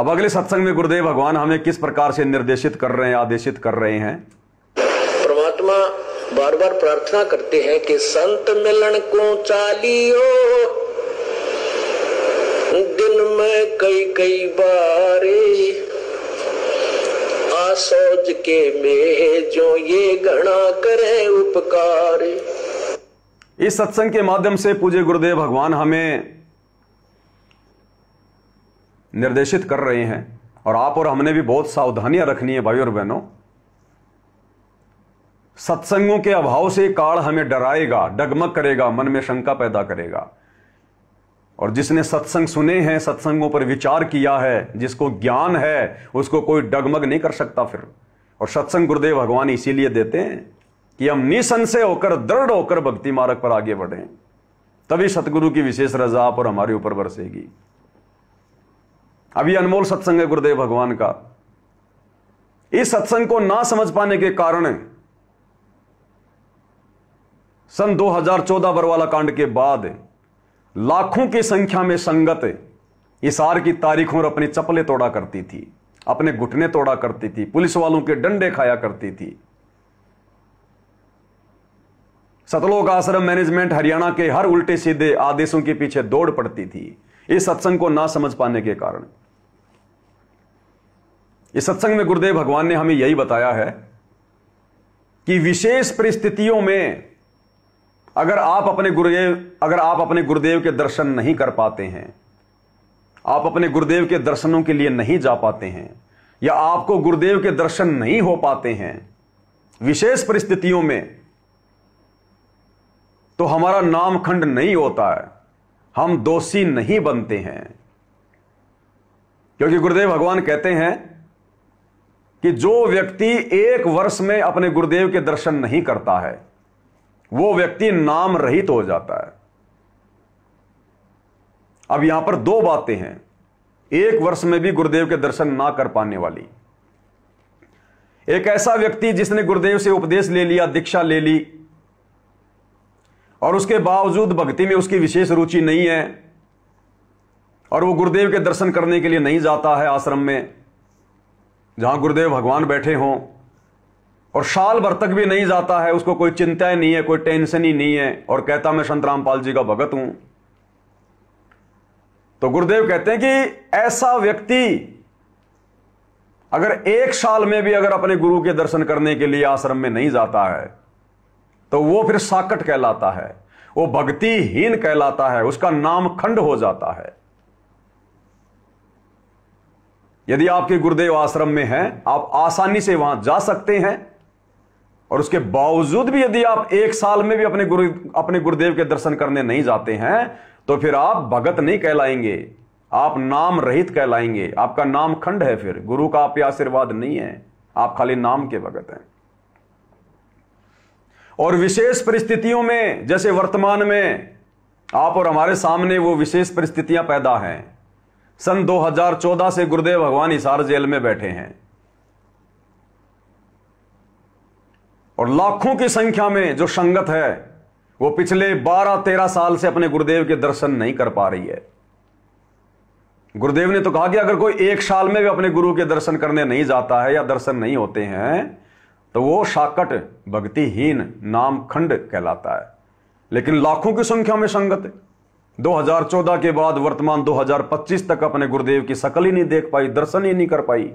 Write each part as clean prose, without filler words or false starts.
अब अगले सत्संग में गुरुदेव भगवान हमें किस प्रकार से निर्देशित कर रहे हैं, आदेशित कर रहे हैं। परमात्मा बार बार प्रार्थना करते हैं कि संत मिलन को चालियो, दिन में कई कई बारे आसोज के में जो ये गणा करे उपकार। इस सत्संग के माध्यम से पूज्य गुरुदेव भगवान हमें निर्देशित कर रहे हैं और आप और हमने भी बहुत सावधानियां रखनी है भाई और बहनों। सत्संगों के अभाव से काल हमें डराएगा, डगमग करेगा, मन में शंका पैदा करेगा। और जिसने सत्संग सुने हैं, सत्संगों पर विचार किया है, जिसको ज्ञान है, उसको कोई डगमग नहीं कर सकता फिर। और सत्संग गुरुदेव भगवान इसीलिए देते हैं कि हम निसंशय होकर, दृढ़ होकर भक्ति मार्ग पर आगे बढ़ें, तभी सतगुरु की विशेष रजा पर हमारे ऊपर बरसेगी। अभी अनमोल सत्संग है गुरुदेव भगवान का। इस सत्संग को ना समझ पाने के कारण सन 2014 बरवाला कांड के बाद लाखों की संख्या में संगत इसार की तारीखों और अपनी चप्पलें तोड़ा करती थी, अपने घुटने तोड़ा करती थी, पुलिस वालों के डंडे खाया करती थी। सतलोक आश्रम मैनेजमेंट हरियाणा के हर उल्टे सीधे आदेशों के पीछे दौड़ पड़ती थी, इस सत्संग को ना समझ पाने के कारण। इस सत्संग में गुरुदेव भगवान ने हमें यही बताया है कि विशेष परिस्थितियों में अगर आप अपने गुरुदेव के दर्शन नहीं कर पाते हैं, आप अपने गुरुदेव के दर्शनों के लिए नहीं जा पाते हैं, या आपको गुरुदेव के दर्शन नहीं हो पाते हैं विशेष परिस्थितियों में, तो हमारा नामखंड नहीं होता है, हम दोषी नहीं बनते हैं। क्योंकि गुरुदेव भगवान कहते हैं कि जो व्यक्ति 1 वर्ष में अपने गुरुदेव के दर्शन नहीं करता है, वो व्यक्ति नाम रहित हो जाता है। अब यहां पर 2 बातें हैं, 1 वर्ष में भी गुरुदेव के दर्शन ना कर पाने वाली। एक ऐसा व्यक्ति जिसने गुरुदेव से उपदेश ले लिया, दीक्षा ले ली, और उसके बावजूद भक्ति में उसकी विशेष रुचि नहीं है, और वो गुरुदेव के दर्शन करने के लिए नहीं जाता है आश्रम में जहां गुरुदेव भगवान बैठे हों, और साल भर तक भी नहीं जाता है, उसको कोई चिंता ही नहीं है, कोई टेंशन ही नहीं है, और कहता मैं संत रामपाल जी का भगत हूं। तो गुरुदेव कहते हैं कि ऐसा व्यक्ति अगर 1 साल में भी अगर अपने गुरु के दर्शन करने के लिए आश्रम में नहीं जाता है, तो वो फिर साकट कहलाता है, वो भक्तिहीन कहलाता है, उसका नाम खंड हो जाता है। यदि आपके गुरुदेव आश्रम में हैं, आप आसानी से वहां जा सकते हैं, और उसके बावजूद भी यदि आप 1 साल में भी अपने गुरुदेव के दर्शन करने नहीं जाते हैं, तो फिर आप भगत नहीं कहलाएंगे, आप नाम रहित कहलाएंगे, आपका नाम खंड है, फिर गुरु का आप पे आशीर्वाद नहीं है, आप खाली नाम के भगत हैं। और विशेष परिस्थितियों में, जैसे वर्तमान में आप और हमारे सामने वो विशेष परिस्थितियां पैदा हैं। सन 2014 से गुरुदेव भगवान हिसार जेल में बैठे हैं, और लाखों की संख्या में जो संगत है वो पिछले 12-13 साल से अपने गुरुदेव के दर्शन नहीं कर पा रही है। गुरुदेव ने तो कहा कि अगर कोई 1 साल में भी अपने गुरु के दर्शन करने नहीं जाता है या दर्शन नहीं होते हैं, तो वो शाकट भक्तिहीन नाम खंड कहलाता है। लेकिन लाखों की संख्या में संगत 2014 के बाद वर्तमान 2025 तक अपने गुरुदेव की शकल ही नहीं देख पाई, दर्शन ही नहीं कर पाई,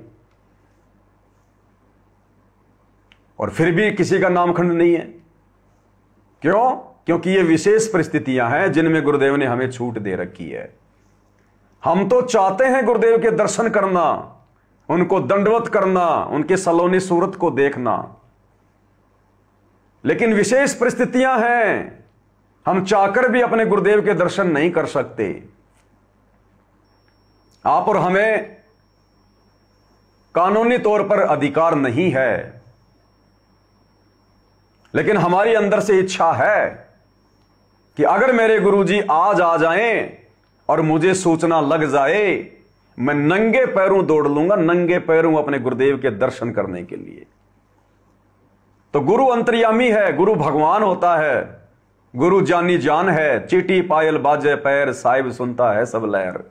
और फिर भी किसी का नामखंड नहीं है। क्यों? क्योंकि ये विशेष परिस्थितियां हैं जिनमें गुरुदेव ने हमें छूट दे रखी है। हम तो चाहते हैं गुरुदेव के दर्शन करना, उनको दंडवत करना, उनके सलोनी सूरत को देखना, लेकिन विशेष परिस्थितियां हैं, हम चाहकर भी अपने गुरुदेव के दर्शन नहीं कर सकते। आप और हमें कानूनी तौर पर अधिकार नहीं है, लेकिन हमारी अंदर से इच्छा है कि अगर मेरे गुरुजी आज आ जाएं और मुझे सूचना लग जाए, मैं नंगे पैरों दौड़ लूंगा, नंगे पैरों अपने गुरुदेव के दर्शन करने के लिए। तो गुरु अंतर्यामी है, गुरु भगवान होता है, गुरु जानी जान है, चीटी पायल बाजे पैर, साहिब सुनता है सब लहर।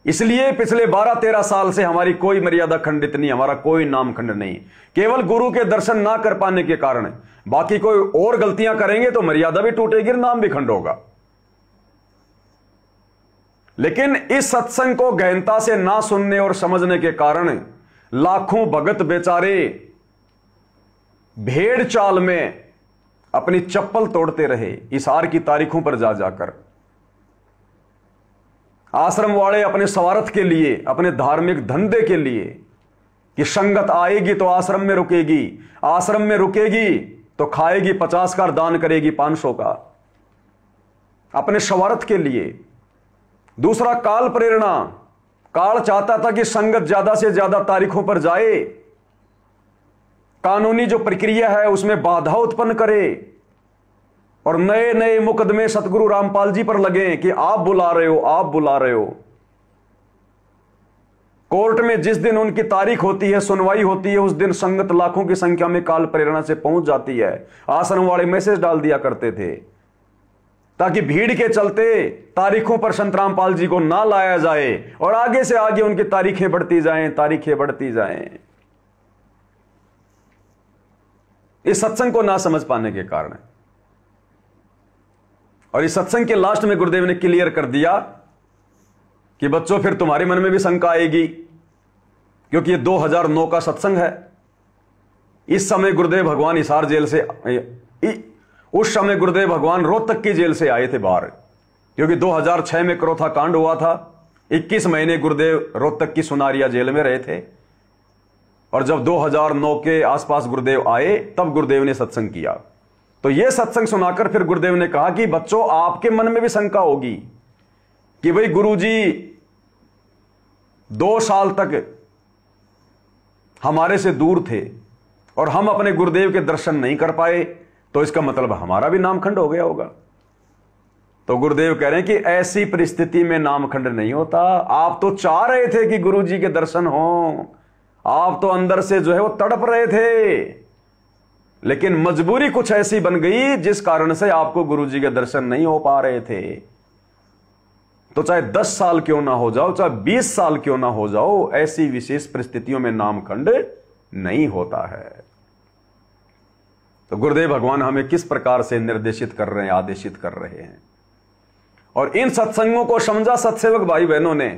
इसलिए पिछले 12-13 साल से हमारी कोई मर्यादा खंडित नहीं, हमारा कोई नाम खंड नहीं। केवल गुरु के दर्शन ना कर पाने के कारण, बाकी कोई और गलतियां करेंगे तो मर्यादा भी टूटेगी, नाम भी खंड होगा। लेकिन इस सत्संग को गहनता से ना सुनने और समझने के कारण लाखों भगत बेचारे भेड़ चाल में अपनी चप्पल तोड़ते रहे, इशार की तारीखों पर जा जाकर। आश्रम वाले अपने स्वार्थ के लिए, अपने धार्मिक धंधे के लिए कि संगत आएगी तो आश्रम में रुकेगी, आश्रम में रुकेगी तो खाएगी 50 का, दान करेगी 500 का, अपने स्वार्थ के लिए। दूसरा काल प्रेरणा, काल चाहता था कि संगत ज्यादा से ज्यादा तारीखों पर जाए, कानूनी जो प्रक्रिया है उसमें बाधा उत्पन्न करे और नए नए मुकदमे सतगुरु रामपाल जी पर लगे कि आप बुला रहे हो, आप बुला रहे हो। कोर्ट में जिस दिन उनकी तारीख होती है, सुनवाई होती है, उस दिन संगत लाखों की संख्या में काल प्रेरणा से पहुंच जाती है। आश्रम वाले मैसेज डाल दिया करते थे ताकि भीड़ के चलते तारीखों पर संत रामपाल जी को ना लाया जाए और आगे से आगे उनकी तारीखें बढ़ती जाएं, तारीखें बढ़ती जाएं। इस सत्संग को ना समझ पाने के कारण, और इस सत्संग के लास्ट में गुरुदेव ने क्लियर कर दिया कि बच्चों फिर तुम्हारे मन में भी शंका आएगी, क्योंकि ये 2009 का सत्संग है। इस समय गुरुदेव भगवान हिसार जेल से, उस समय गुरुदेव भगवान रोहतक की जेल से आए थे बाहर, क्योंकि 2006 में क्रोथा कांड हुआ था। 21 महीने गुरुदेव रोहतक की सुनारिया जेल में रहे थे और जब 2009 के आसपास गुरुदेव आए तब गुरुदेव ने सत्संग किया। तो यह सत्संग सुनाकर फिर गुरुदेव ने कहा कि बच्चों आपके मन में भी शंका होगी कि भाई गुरुजी 2 साल तक हमारे से दूर थे और हम अपने गुरुदेव के दर्शन नहीं कर पाए, तो इसका मतलब हमारा भी नामखंड हो गया होगा। तो गुरुदेव कह रहे हैं कि ऐसी परिस्थिति में नामखंड नहीं होता। आप तो चाह रहे थे कि गुरुजी के दर्शन हो, आप तो अंदर से जो है वो तड़प रहे थे, लेकिन मजबूरी कुछ ऐसी बन गई जिस कारण से आपको गुरुजी के दर्शन नहीं हो पा रहे थे। तो चाहे 10 साल क्यों ना हो जाओ, चाहे 20 साल क्यों ना हो जाओ, ऐसी विशेष परिस्थितियों में नामखंड नहीं होता है। तो गुरुदेव भगवान हमें किस प्रकार से निर्देशित कर रहे हैं, आदेशित कर रहे हैं। और इन सत्संगों को समझा सत्सेवक भाई बहनों ने।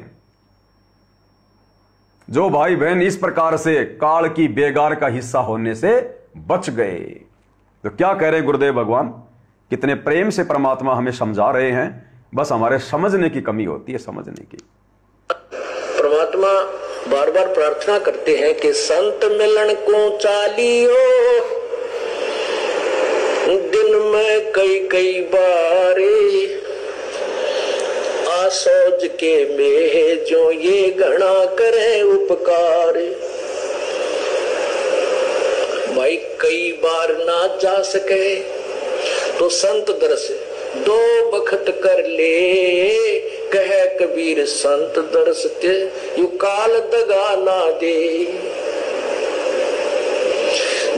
जो भाई बहन इस प्रकार से काल की बेगार का हिस्सा होने से बच गए, तो क्या कह रहे गुरुदेव भगवान, कितने प्रेम से परमात्मा हमें समझा रहे हैं। बस हमारे समझने की कमी होती है, समझने की। परमात्मा बार बार प्रार्थना करते हैं कि संत मिलन को चालियो, दिन में कई कई बारे आसोज के में जो ये गणा करे उपकार। भाई कई बार ना जा सके तो संत दर्श 2 बखत कर ले, कह कबीर संत दर्श ते यू काल दगा ना दे।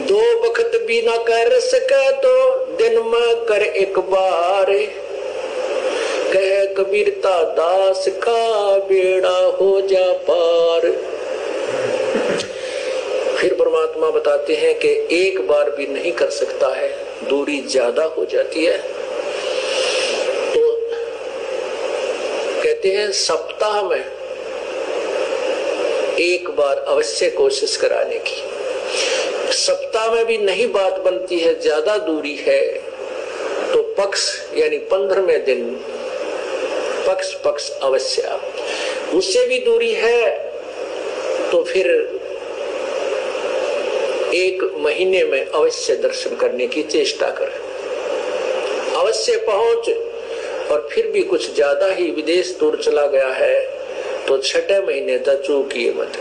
2 बखत भी ना कर सके तो दिन में कर एक बार, कह कबीरता दास का बेड़ा हो जा पार। फिर परमात्मा बताते हैं कि एक बार भी नहीं कर सकता है, दूरी ज्यादा हो जाती है। तो कहते हैं सप्ताह में एक बार अवश्य कोशिश कराने की। सप्ताह में भी नहीं बात बनती है, ज्यादा दूरी है, तो पक्ष यानी 15वें दिन पक्ष अवश्य। उससे भी दूरी है तो फिर 1 महीने में अवश्य दर्शन करने की चेष्टा कर, अवश्य पहुंच। और फिर भी कुछ ज्यादा ही विदेश दूर चला गया है तो 6 महीने तक चूकिए मत।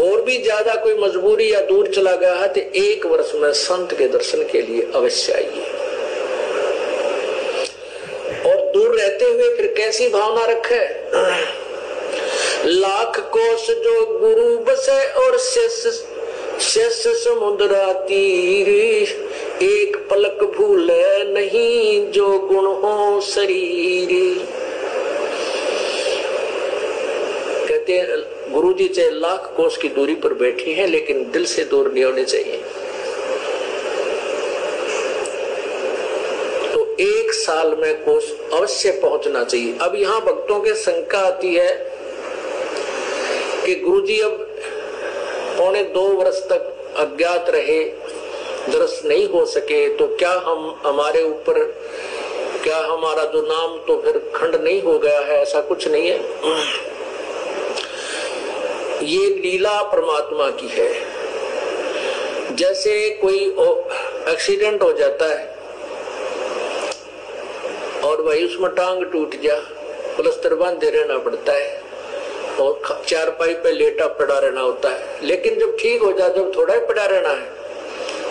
और भी ज्यादा कोई मजबूरी या दूर चला गया है तो 1 वर्ष में संत के दर्शन के लिए अवश्य आइए। और दूर रहते हुए फिर कैसी भावना रखे, लाख कोस जो गुरु बसे और शेष समुद्रा तीर, एक पलक भूले नहीं जो गुण हो शरीर। गुरुजी चाहे लाख कोस की दूरी पर बैठी हैं, लेकिन दिल से दूर नहीं होने चाहिए। तो 1 साल में कोस अवश्य पहुंचना चाहिए। अब यहाँ भक्तों के शंका आती है कि गुरुजी अब 1.25 वर्ष तक अज्ञात रहे, दर्शन नहीं हो सके, तो क्या हमारे ऊपर, क्या हमारा जो नाम तो फिर खंड नहीं हो गया है? ऐसा कुछ नहीं है। ये लीला परमात्मा की है। जैसे कोई एक्सीडेंट हो जाता है और वही उसमें टांग टूट जा, प्लास्टर बांधे रहना पड़ता है और चारपाई पे लेटा पड़ा रहना होता है। लेकिन जब ठीक हो जाए, जब थोड़ा ही पड़ा रहना है,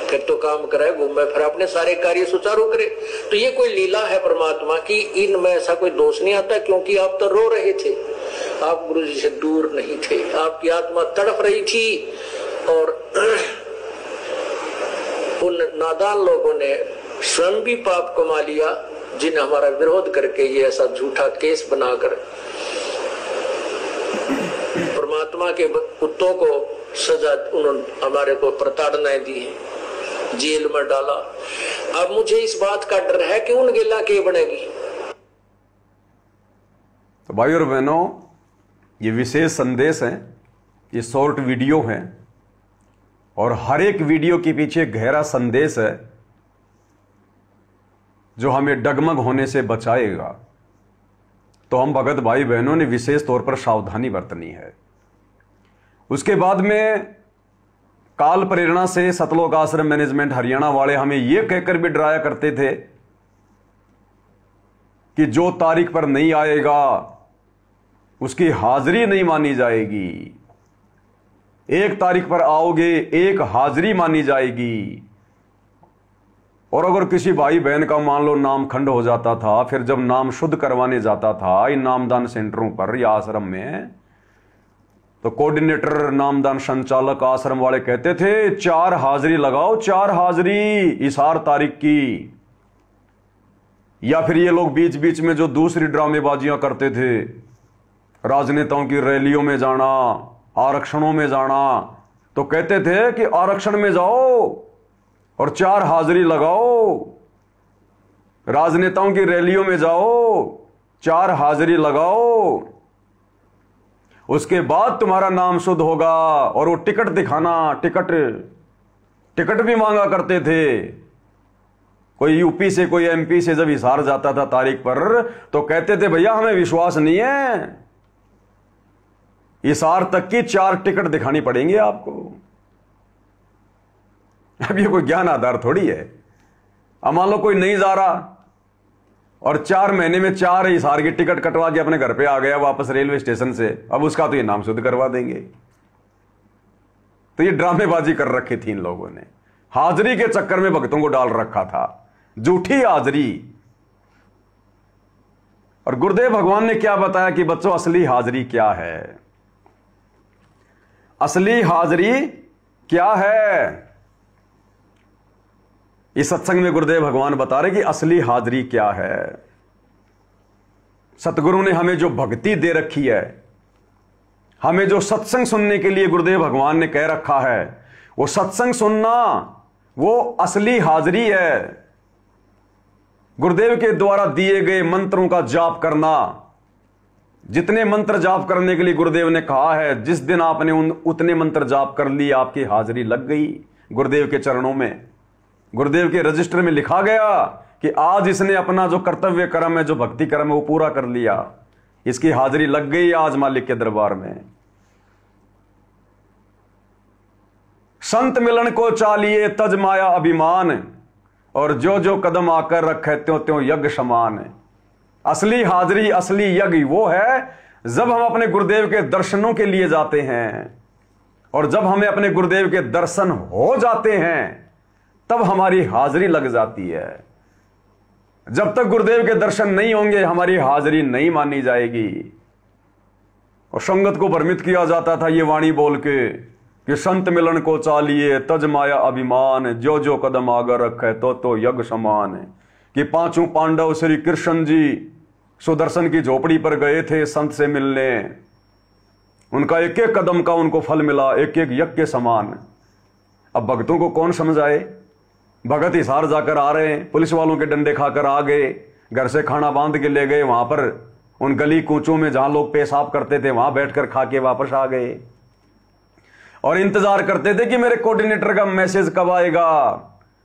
फिर तो काम करे, घूमे, फिर अपने सारे कार्य सुचारू करे। तो ये कोई लीला है परमात्मा की, इनमें ऐसा कोई दोष नहीं आता। क्योंकि आप तो रो रहे थे, आप गुरु जी से दूर नहीं थे, आपकी आत्मा तड़प रही थी। और उन नादान लोगों ने स्वयं भी पाप कमा लिया, जिन्हें हमारा विरोध करके ये ऐसा झूठा केस बनाकर परमात्मा के कुत्तों को सजा, उन्होंने हमारे को प्रताड़नाएं दी है, जेल में डाला। अब मुझे इस बात का डर है कि उन गिला के बनेगी। तो भाई और बहनों, ये विशेष संदेश है, ये शॉर्ट वीडियो है और हर एक वीडियो के पीछे गहरा संदेश है जो हमें डगमग होने से बचाएगा। तो हम भगत भाई बहनों ने विशेष तौर पर सावधानी बरतनी है। उसके बाद में काल प्रेरणा से सतलोक आश्रम मैनेजमेंट हरियाणा वाले हमें यह कहकर भी डराया करते थे कि जो तारीख पर नहीं आएगा उसकी हाजिरी नहीं मानी जाएगी। 1 तारीख पर आओगे, 1 हाजिरी मानी जाएगी। और अगर किसी भाई बहन का मान लो नाम खंड हो जाता था, फिर जब नाम शुद्ध करवाने जाता था इन नामदान सेंटरों पर या आश्रम में, तो कोऑर्डिनेटर, नामदान संचालक, आश्रम वाले कहते थे 4 हाजिरी लगाओ, 4 हाजिरी इस 8 तारीख की। या फिर ये लोग बीच बीच में जो दूसरी ड्रामेबाजियां करते थे, राजनेताओं की रैलियों में जाना, आरक्षणों में जाना, तो कहते थे कि आरक्षण में जाओ और 4 हाजिरी लगाओ, राजनेताओं की रैलियों में जाओ, 4 हाजिरी लगाओ, उसके बाद तुम्हारा नाम शुद्ध होगा। और वो टिकट दिखाना, टिकट भी मांगा करते थे। कोई यूपी से, कोई एमपी से जब हिसार जाता था तारीख पर, तो कहते थे भैया हमें विश्वास नहीं है, हिसार तक की 4 टिकट दिखानी पड़ेंगी आपको। अब ये कोई ज्ञान आधार थोड़ी है। अब मान लो कोई नहीं जा रहा और 4 महीने में 4 हिसार की टिकट कटवा के अपने घर पे आ गया वापस रेलवे स्टेशन से, अब उसका तो ये नाम शुद्ध करवा देंगे। तो ये ड्रामेबाजी कर रखी थी इन लोगों ने, हाजिरी के चक्कर में भक्तों को डाल रखा था, झूठी हाजिरी। और गुरुदेव भगवान ने क्या बताया कि बच्चों असली हाजिरी क्या है? असली हाजिरी क्या है? इस सत्संग में गुरुदेव भगवान बता रहे कि असली हाजिरी क्या है। सतगुरु ने हमें जो भक्ति दे रखी है, हमें जो सत्संग सुनने के लिए गुरुदेव भगवान ने कह रखा है, वो सत्संग सुनना वो असली हाजिरी है। गुरुदेव के द्वारा दिए गए मंत्रों का जाप करना, जितने मंत्र जाप करने के लिए गुरुदेव ने कहा है, जिस दिन आपने उतने मंत्र जाप कर लिए, आपकी हाजिरी लग गई गुरुदेव के चरणों में। गुरुदेव के रजिस्टर में लिखा गया कि आज इसने अपना जो कर्तव्य कर्म है, जो भक्ति कर्म है, वो पूरा कर लिया, इसकी हाजिरी लग गई आज मालिक के दरबार में। संत मिलन को चालिए तज माया अभिमान, और जो जो कदम आकर रखे त्यों त्यों यज्ञ समान। असली हाजिरी, असली यज्ञ वो है जब हम अपने गुरुदेव के दर्शनों के लिए जाते हैं, और जब हमें अपने गुरुदेव के दर्शन हो जाते हैं तब हमारी हाजिरी लग जाती है। जब तक गुरुदेव के दर्शन नहीं होंगे हमारी हाजिरी नहीं मानी जाएगी। और संगत को भ्रमित किया जाता था ये वाणी बोल के कि संत मिलन को चालिए तज माया अभिमान, जो जो कदम आगे रखे तो यज्ञ समान। कि 5 पांडव श्री कृष्ण जी सुदर्शन की झोपड़ी पर गए थे संत से मिलने, उनका एक एक कदम का उनको फल मिला, एक एक यज्ञ के समान। अब भक्तों को कौन समझाए? भगत हिसार जाकर आ रहे हैं, पुलिस वालों के डंडे खाकर आ गए, घर से खाना बांध के ले गए, वहां पर उन गली कूचों में जहां लोग पेशाब करते थे वहां बैठकर खा के वापस आ गए और इंतजार करते थे कि मेरे कोऑर्डिनेटर का मैसेज कब आएगा,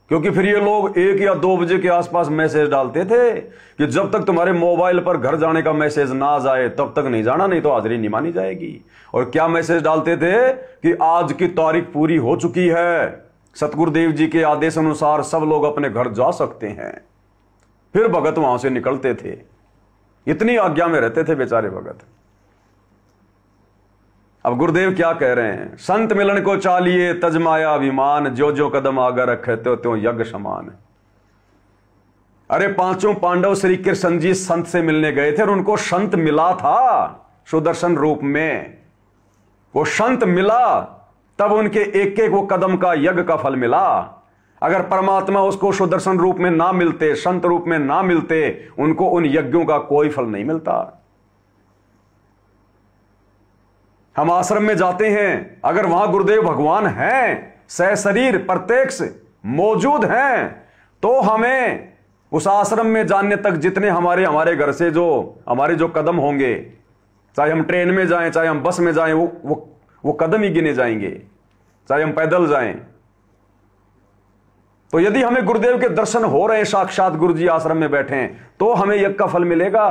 क्योंकि फिर ये लोग 1 या 2 बजे के आसपास मैसेज डालते थे कि जब तक तुम्हारे मोबाइल पर घर जाने का मैसेज ना जाए तब तक नहीं जाना, नहीं तो हाजिरी नहीं मानी जाएगी। और क्या मैसेज डालते थे कि आज की तारीख पूरी हो चुकी है, सतगुरुदेव जी के आदेश अनुसार सब लोग अपने घर जा सकते हैं। फिर भगत वहां से निकलते थे, इतनी आज्ञा में रहते थे बेचारे भगत। अब गुरुदेव क्या कह रहे हैं? संत मिलन को चालिए तजमाया अभिमान, जो जो कदम आगे रखे त्यों यज्ञ समान। अरे 5 पांडव श्री कृष्ण जी संत से मिलने गए थे और उनको संत मिला था सुदर्शन रूप में। वो संत मिला तब उनके एक एक वो कदम का यज्ञ का फल मिला। अगर परमात्मा उसको सुदर्शन रूप में ना मिलते, संत रूप में ना मिलते, उनको उन यज्ञों का कोई फल नहीं मिलता। हम आश्रम में जाते हैं, अगर वहां गुरुदेव भगवान हैं, सशरीर प्रत्यक्ष मौजूद हैं, तो हमें उस आश्रम में जाने तक जितने हमारे घर से जो हमारे जो कदम होंगे, चाहे हम ट्रेन में जाएं, चाहे हम बस में जाएं, वो कदम ही गिने जाएंगे, चाहे हम पैदल जाएं। तो यदि हमें गुरुदेव के दर्शन हो रहे हैं, साक्षात गुरु जी आश्रम में बैठे हैं, तो हमें यज्ञ का फल मिलेगा।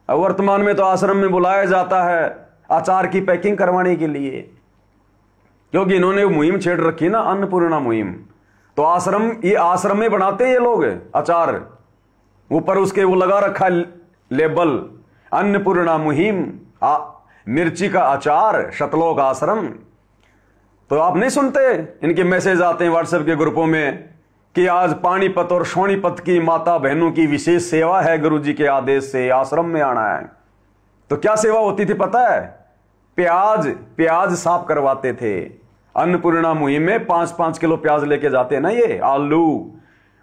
अब वर्तमान में तो आश्रम में बुलाया जाता है अचार की पैकिंग करवाने के लिए, क्योंकि इन्होंने मुहिम छेड़ रखी ना, अन्नपूर्णा मुहिम। तो ये आश्रम में बनाते हैं ये लोग अचार, ऊपर उसके वो लगा रखा लेबल, अन्नपूर्णा मुहिम, मिर्ची का अचार, शतलोक आश्रम। तो आप नहीं सुनते, इनके मैसेज आते हैं व्हाट्सएप के ग्रुपों में कि आज पानीपत और सोनीपत की माता बहनों की विशेष सेवा है, गुरुजी के आदेश से आश्रम में आना है। तो क्या सेवा होती थी पता है? प्याज साफ करवाते थे। अन्नपूर्णा मुहिम में 5-5 किलो प्याज लेके जाते हैं ना, ये आलू,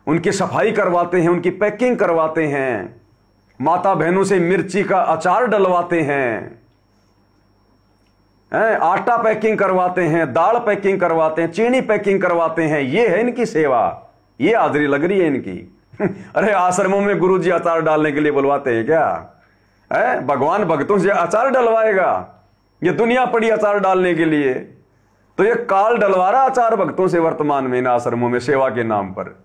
उनकी सफाई करवाते हैं, उनकी पैकिंग करवाते हैं, माता बहनों से मिर्ची का अचार डलवाते हैं, आटा पैकिंग करवाते हैं, दाल पैकिंग करवाते हैं, चीनी पैकिंग करवाते हैं। ये है इनकी सेवा, ये हाजिरी लग रही है इनकी। अरे आश्रमों में गुरुजी अचार डालने के लिए बुलवाते हैं क्या? भगवान भक्तों से अचार डलवाएगा? ये दुनिया पड़ी अचार डालने के लिए, तो ये काल डलवा रहा अचार भक्तों से वर्तमान में इन आश्रमों में सेवा के नाम पर।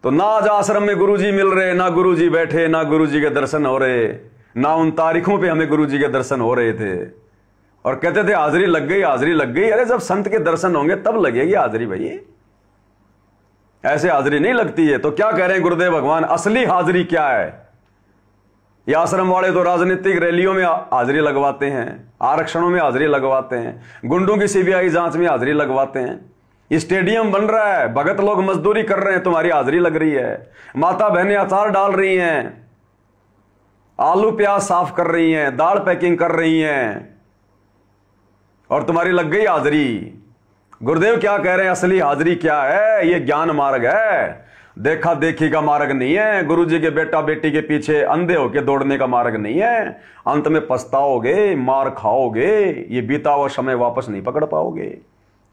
तो ना आज आश्रम में गुरुजी मिल रहे, ना गुरुजी बैठे, ना गुरुजी के दर्शन हो रहे, ना उन तारीखों पे हमें गुरुजी के दर्शन हो रहे थे। और कहते थे हाजिरी लग गई, हाजिरी लग गई। अरे जब संत के दर्शन होंगे तब लगेगी हाजिरी भाई, ऐसे हाजिरी नहीं लगती है। तो क्या कह रहे हैं गुरुदेव भगवान? असली हाजिरी क्या है? ये आश्रम वाले तो राजनीतिक रैलियों में हाजिरी लगवाते हैं, आरक्षणों में हाजिरी लगवाते हैं, गुंडों की सीबीआई जांच में हाजिरी लगवाते हैं। स्टेडियम बन रहा है, भगत लोग मजदूरी कर रहे हैं, तुम्हारी हाजिरी लग रही है। माता बहनें अचार डाल रही हैं, आलू प्याज साफ कर रही हैं, दाल पैकिंग कर रही हैं, और तुम्हारी लग गई हाजिरी। गुरुदेव क्या कह रहे हैं? असली हाजिरी क्या है? ये ज्ञान मार्ग है, देखा देखी का मार्ग नहीं है। गुरुजी के बेटा बेटी के पीछे अंधे होके दौड़ने का मार्ग नहीं है। अंत में पछताओगे, मार खाओगे, ये बीता हुआ समय वापस नहीं पकड़ पाओगे।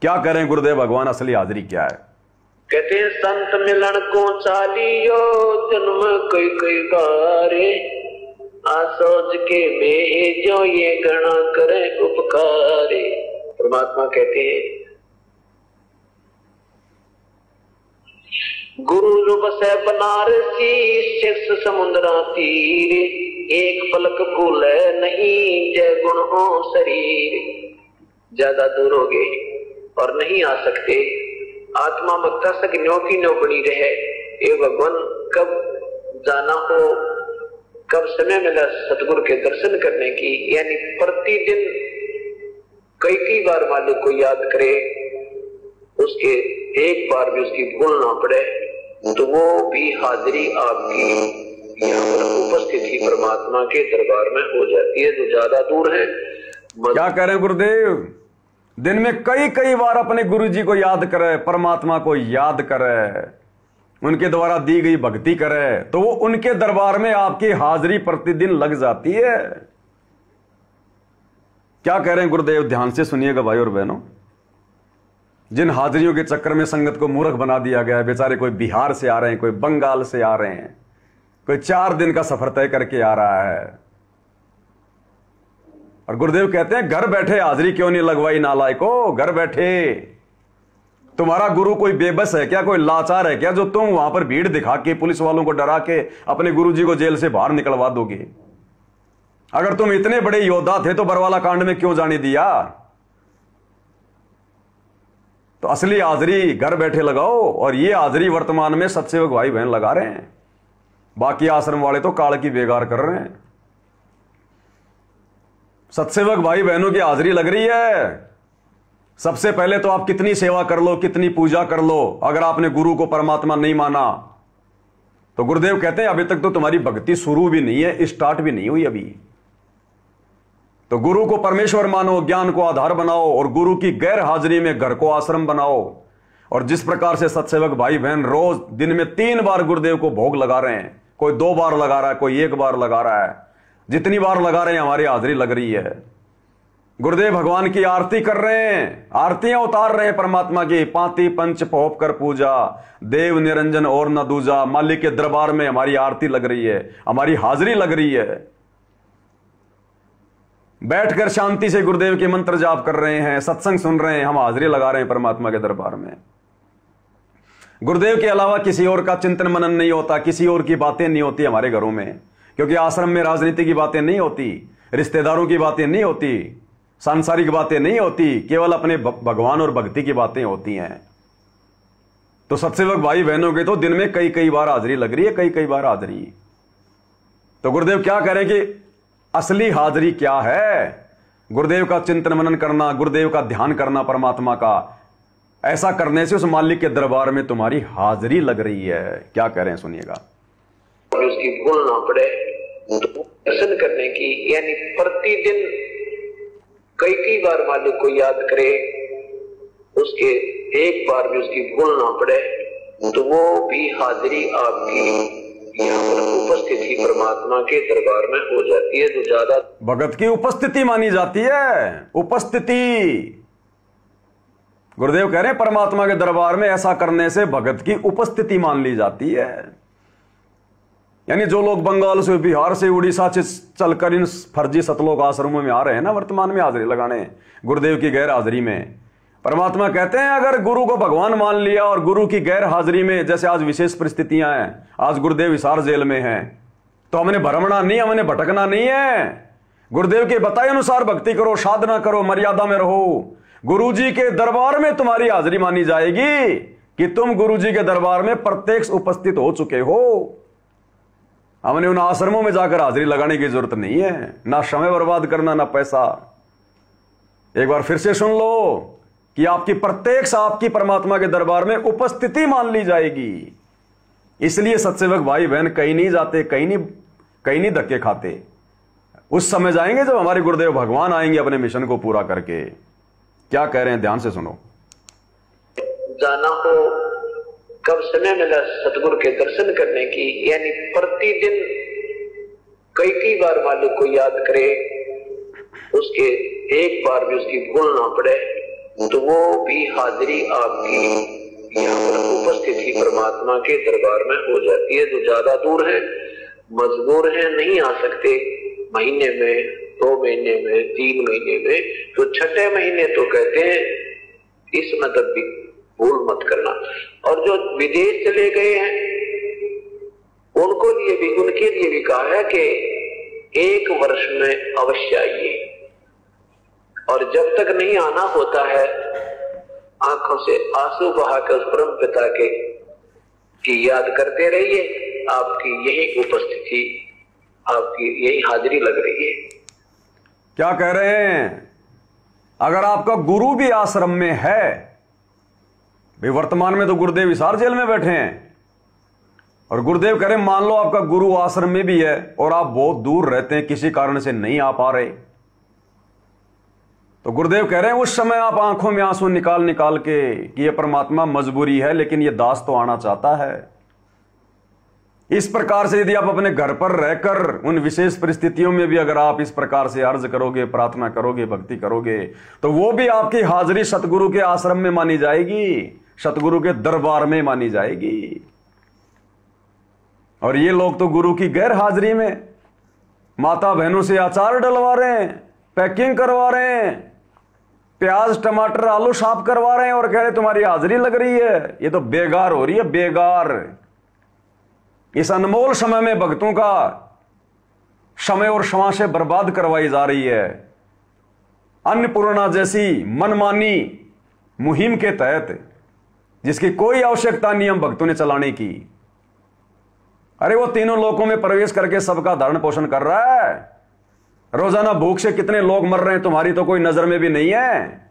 क्या कह रहे हैं गुरुदेव भगवान? असली हाजिरी क्या है? कहते संत मिलन को चालियो जन्म कई कई बारे, सोच के भेजो ये गणा करे उपकारे। परमात्मा कहते हैं गुरु जो बसे बनारसी, शिष्य समुद्रा तीरे, एक पलक भूले नहीं जय गुण हो शरीर। ज्यादा दूर हो गए और नहीं आ सकते, आत्मा मक्का सक न्यो की न्यो बनी रहे। ये भगवान कब जाना हो, कब समय मिला सतगुरु के दर्शन करने की, यानी प्रतिदिन कई बार मालिक को याद करे, उसके एक बार भी उसकी भूल ना पड़े, तो वो भी हाजिरी आपकी यहाँ पर उपस्थिति परमात्मा के दरबार में हो जाती है। जो ज्यादा दूर है, क्या कह रहे हैं गुरुदेव? दिन में कई बार अपने गुरुजी को याद करे, परमात्मा को याद करे, उनके द्वारा दी गई भक्ति करे तो वो उनके दरबार में आपकी हाजिरी प्रतिदिन लग जाती है। क्या कह रहे हैं गुरुदेव, ध्यान से सुनिएगा भाई और बहनों। जिन हाजिरियों के चक्कर में संगत को मूर्ख बना दिया गया है, बेचारे कोई बिहार से आ रहे हैं, कोई बंगाल से आ रहे हैं, कोई 4 दिन का सफर तय करके आ रहा है, और गुरुदेव कहते हैं घर बैठे हाजिरी क्यों नहीं लगवाई नालायको, घर बैठे। तुम्हारा गुरु कोई बेबस है क्या, कोई लाचार है क्या, जो तुम वहां पर भीड़ दिखा के पुलिस वालों को डरा के अपने गुरुजी को जेल से बाहर निकलवा दोगे? अगर तुम इतने बड़े योद्धा थे तो बरवाला कांड में क्यों जाने दिया? तो असली हाजिरी घर बैठे लगाओ, और ये हाजिरी वर्तमान में सत्सेवक भाई बहन लगा रहे हैं। बाकी आश्रम वाले तो काल की बेगार कर रहे हैं। सत्सेवक भाई बहनों की हाजिरी लग रही है। सबसे पहले तो आप कितनी सेवा कर लो, कितनी पूजा कर लो, अगर आपने गुरु को परमात्मा नहीं माना तो गुरुदेव कहते हैं अभी तक तो तुम्हारी भक्ति शुरू भी नहीं है, स्टार्ट भी नहीं हुई अभी। तो गुरु को परमेश्वर मानो, ज्ञान को आधार बनाओ, और गुरु की गैर हाजिरी में घर को आश्रम बनाओ। और जिस प्रकार से सत्सेवक भाई बहन रोज दिन में 3 बार गुरुदेव को भोग लगा रहे हैं, कोई 2 बार लगा रहा है, कोई 1 बार लगा रहा है, जितनी बार लगा रहे हैं हमारी हाजिरी लग रही है। गुरुदेव भगवान की आरती कर रहे हैं, आरतियां उतार रहे हैं परमात्मा की, पांति पंच पोप कर पूजा, देव निरंजन और न दूजा। मालिक के दरबार में हमारी आरती लग रही है, हमारी हाजिरी लग रही है। बैठकर शांति से गुरुदेव के मंत्र जाप कर रहे हैं, सत्संग सुन रहे हैं, हम हाजिरी लगा रहे हैं परमात्मा के दरबार में। गुरुदेव के अलावा किसी और का चिंतन मनन नहीं होता, किसी और की बातें नहीं होती हमारे घरों में, क्योंकि आश्रम में राजनीति की बातें नहीं होती, रिश्तेदारों की बातें नहीं होती, सांसारिक बातें नहीं होती, केवल अपने भगवान और भक्ति की बातें होती हैं। तो सत्सेवक भाई बहनों के तो दिन में कई कई बार हाजिरी लग रही है, कई कई बार हाजिरी। तो गुरुदेव क्या कह रहे हैं कि असली हाजिरी क्या है? गुरुदेव का चिंतन मनन करना, गुरुदेव का ध्यान करना परमात्मा का, ऐसा करने से उस मालिक के दरबार में तुम्हारी हाजिरी लग रही है। क्या कह रहे हैं सुनिएगा। उसकी भूल ना पड़े तो दर्शन करने की, यानी प्रतिदिन कई कई बार मालिक को याद करे, उसके एक बार भी उसकी भूल ना पड़े तो वो भी हाजिरी आपकी यहाँ पर उपस्थिति परमात्मा के दरबार में हो जाती है। जो ज्यादा भगत की उपस्थिति मानी जाती है, उपस्थिति। गुरुदेव कह रहे हैं परमात्मा के दरबार में ऐसा करने से भगत की उपस्थिति मान ली जाती है। यानी जो लोग बंगाल से, बिहार से, उड़ीसा से चलकर इन फर्जी सतलोक आश्रमों में आ रहे हैं ना वर्तमान में हाजिरी लगाने गुरुदेव की गैर हाजिरी में, परमात्मा कहते हैं अगर गुरु को भगवान मान लिया और गुरु की गैर हाजिरी में, जैसे आज विशेष परिस्थितियां हैं, आज गुरुदेव हिसार जेल में हैं, तो हमने भ्रमणा नहीं, हमने भटकना नहीं है। गुरुदेव के बताए अनुसार भक्ति करो, साधना करो, मर्यादा में रहो। गुरुजी के दरबार में तुम्हारी हाजिरी मानी जाएगी कि तुम गुरुजी के दरबार में प्रत्यक्ष उपस्थित हो चुके हो। हमने उन आश्रमों में जाकर हाजिरी लगाने की जरूरत नहीं है, ना समय बर्बाद करना, ना पैसा। एक बार फिर से सुन लो कि आपकी प्रत्यक्ष आपकी परमात्मा के दरबार में उपस्थिति मान ली जाएगी। इसलिए सत्सेवक भाई बहन कहीं नहीं जाते, कहीं नहीं धक्के खाते। उस समय जाएंगे जब हमारे गुरुदेव भगवान आएंगे अपने मिशन को पूरा करके। क्या कह रहे हैं, ध्यान से सुनो। जाना हो कब समय मिला सतगुरु के दर्शन करने की, यानी प्रतिदिन कई कई बार मालिक को याद करे, उसके एक बार भी उसकी भूल ना पड़े तो वो भी हाजिरी आपकी यहाँ पर उपस्थिति परमात्मा के दरबार में हो जाती है। जो ज्यादा दूर है, मजबूर है, नहीं आ सकते महीने में, 2 महीने में, 3 महीने में, तो 6ठे महीने तो कहते हैं इसमें तब भी भूल मत करना। और जो विदेश चले गए हैं उनके लिए भी कहा है कि 1 वर्ष में अवश्य आइए, और जब तक नहीं आना होता है आंखों से आंसू बहाकर उस परम पिता के की याद करते रहिए। आपकी यही उपस्थिति, आपकी यही हाजिरी लग रही है। क्या कह रहे हैं? अगर आपका गुरु भी आश्रम में है, भाई वर्तमान में तो गुरुदेव हिसार जेल में बैठे हैं, और गुरुदेव कह रहे मान लो आपका गुरु आश्रम में भी है और आप बहुत दूर रहते हैं, किसी कारण से नहीं आ पा रहे, तो गुरुदेव कह रहे हैं उस समय आप आंखों में आंसू निकाल के कि यह परमात्मा मजबूरी है, लेकिन यह दास तो आना चाहता है। इस प्रकार से यदि आप अपने घर पर रहकर उन विशेष परिस्थितियों में भी अगर आप इस प्रकार से अर्ज करोगे, प्रार्थना करोगे, भक्ति करोगे, तो वो भी आपकी हाजिरी सतगुरु के आश्रम में मानी जाएगी, सतगुरु के दरबार में मानी जाएगी। और ये लोग तो गुरु की गैर हाजिरी में माता बहनों से अचार डलवा रहे हैं, पैकिंग करवा रहे हैं, प्याज टमाटर आलू साफ करवा रहे हैं और कह रहे तुम्हारी हाजिरी लग रही है। ये तो बेगार हो रही है, बेगार। इस अनमोल समय में भक्तों का समय और श्वास से बर्बाद करवाई जा रही है। अन्नपूर्णा जैसी मनमानी मुहिम के तहत जिसकी कोई आवश्यकता नहीं हम भक्तों ने चलाने की। अरे वो तीनों लोकों में प्रवेश करके सबका धारण पोषण कर रहा है। रोजाना भूख से कितने लोग मर रहे हैं तुम्हारी तो कोई नजर में भी नहीं है।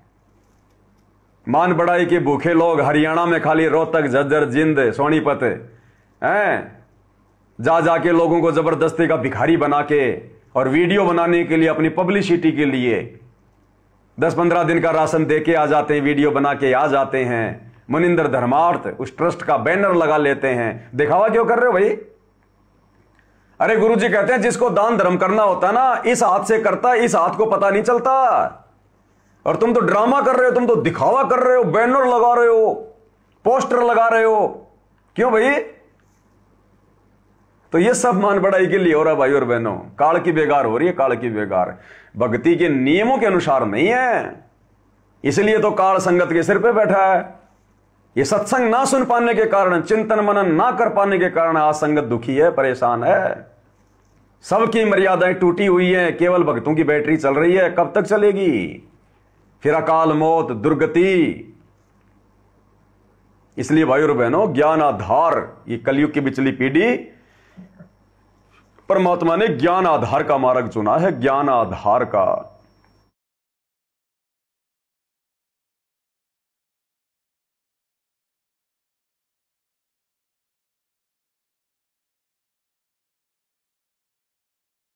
मान बढ़ाई के भूखे लोग हरियाणा में खाली रोहतक, झज्जर, जिंद, सोनीपत हैं, जा जाके लोगों को जबरदस्ती का भिखारी बना के और वीडियो बनाने के लिए, अपनी पब्लिसिटी के लिए 10-15 दिन का राशन दे के आ जाते हैं, वीडियो बना के आ जाते हैं। मनिंदर धर्मार्थ उस ट्रस्ट का बैनर लगा लेते हैं। दिखावा क्यों कर रहे हो भाई? अरे गुरुजी कहते हैं जिसको दान धर्म करना होता है ना, इस हाथ से करता, इस हाथ को पता नहीं चलता। और तुम तो ड्रामा कर रहे हो, तुम तो दिखावा कर रहे हो, बैनर लगा रहे हो, पोस्टर लगा रहे हो। क्यों भाई? तो ये सब मान बढ़ाई के लिए हो रहा है भाई और बहनों। काल की बेगार हो रही है, काल की बेगार। भक्ति के नियमों के अनुसार नहीं है, इसलिए तो काल संगत के सिर पे बैठा है। ये सत्संग ना सुन पाने के कारण, चिंतन मनन ना कर पाने के कारण आज संगत दुखी है, परेशान है। सबकी मर्यादाएं टूटी हुई हैं, केवल भक्तों की बैटरी चल रही है। कब तक चलेगी? फिर अकाल मौत, दुर्गति। इसलिए भाई और बहनों, ज्ञान आधार, ये कलयुग की बिचली पीढ़ी, परमात्मा ने ज्ञान आधार का मार्ग चुना है, ज्ञान आधार का।